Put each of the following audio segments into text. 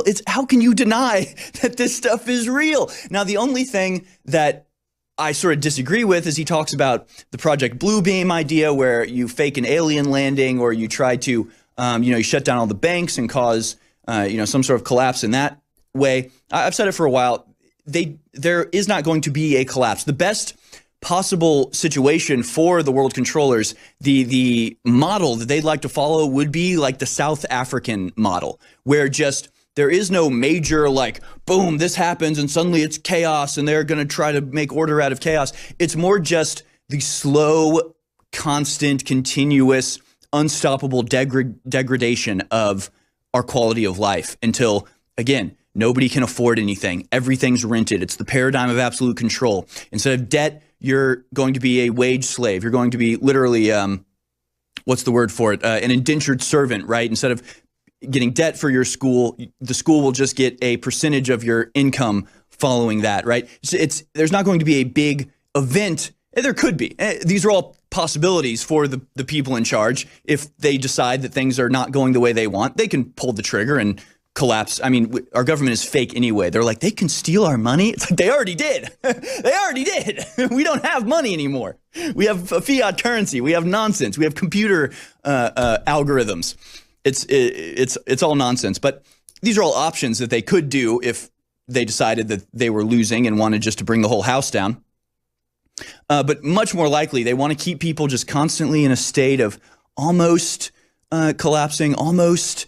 It's how can you deny that this stuff is real? Now, the only thing that I sort of disagree with is he talks about the Project Bluebeam idea where you fake an alien landing or you try to, you shut down all the banks and cause, some sort of collapse in that way. I've said it for a while. There is not going to be a collapse. The best possible situation for the world controllers, the model that they'd like to follow would be like the South African model, where just there is no major like, boom, this happens and suddenly it's chaos and they're going to try to make order out of chaos. It's more just the slow, constant, continuous, unstoppable degradation of our quality of life until, again, nobody can afford anything. Everything's rented. It's the paradigm of absolute control. Instead of debt, you're going to be a wage slave. You're going to be literally, what's the word for it? An indentured servant, right? Instead of getting debt for your school, the school will just get a percentage of your income following that, right? There's not going to be a big event. There could be. These are all possibilities for the people in charge. If they decide that things are not going the way they want, they can pull the trigger and collapse. I mean, our government is fake anyway. They're like, they can steal our money. It's like, they already did. They already did. We don't have money anymore. We have a fiat currency. We have nonsense. We have computer algorithms. It's all nonsense. But these are all options that they could do if they decided that they were losing and wanted just to bring the whole house down. But much more likely, they want to keep people just constantly in a state of almost collapsing, almost,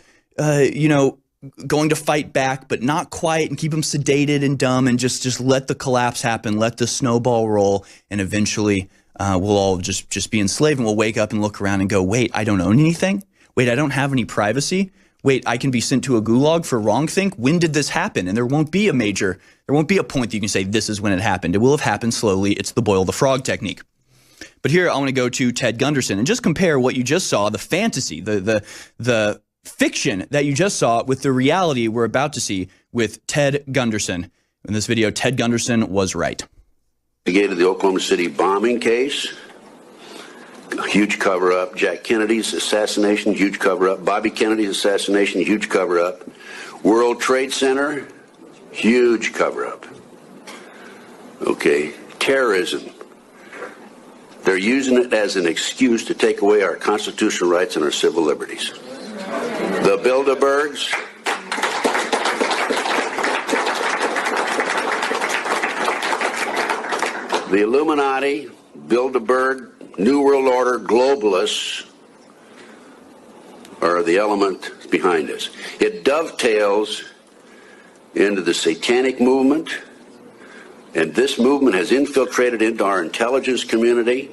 going to fight back, but not quite, and keep them sedated and dumb and just let the collapse happen, let the snowball roll, and eventually we'll all just be enslaved, and we'll wake up and look around and go, wait, I don't own anything? Wait, I don't have any privacy? Wait, I can be sent to a gulag for wrongthink? When did this happen? And there won't be a point that you can say this is when it happened. It will have happened slowly. It's the boil the frog technique. But here I want to go to Ted Gunderson and just compare what you just saw, the fantasy, the fiction that you just saw with the reality we're about to see with Ted Gunderson. In this video, Ted Gunderson was right. Investigated the Oklahoma City bombing case. Huge cover-up. Jack Kennedy's assassination, huge cover-up. Bobby Kennedy's assassination, huge cover-up. World Trade Center, huge cover-up. Okay, terrorism. They're using it as an excuse to take away our constitutional rights and our civil liberties. The Bilderbergs, the Illuminati, Bilderberg, New World Order, globalists are the element behind this. It dovetails into the satanic movement, and this movement has infiltrated into our intelligence community,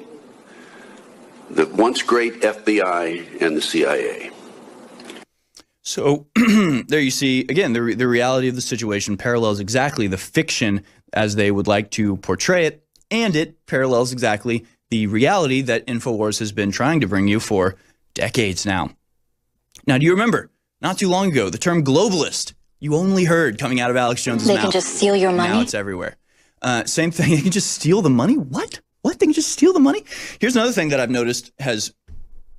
the once great FBI and the CIA. So there you see, again, the reality of the situation parallels exactly the fiction as they would like to portray it, and it parallels exactly the reality that InfoWars has been trying to bring you for decades now. Now, do you remember, not too long ago, the term globalist, you only heard coming out of Alex Jones's mouth. They can just steal your money? Now it's everywhere. Same thing, they can just steal the money? What? What? They can just steal the money? Here's another thing that I've noticed has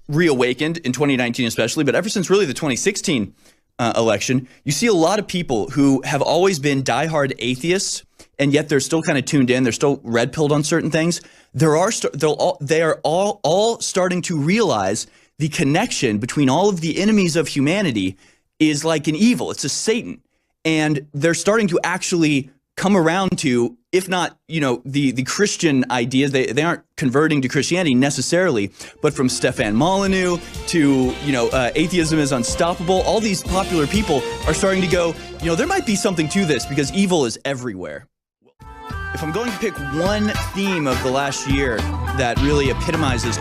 reawakened in 2019 especially, but ever since really the 2016 election, you see a lot of people who have always been diehard atheists, and yet they're still kind of tuned in. They're still red-pilled on certain things. They are all starting to realize the connection between all of the enemies of humanity is like an evil. It's a Satan. And they're starting to actually come around to, if not, the Christian ideas. They aren't converting to Christianity necessarily, but from Stefan Molyneux to, atheism is unstoppable. All these popular people are starting to go, there might be something to this because evil is everywhere. If I'm going to pick one theme of the last year that really epitomizes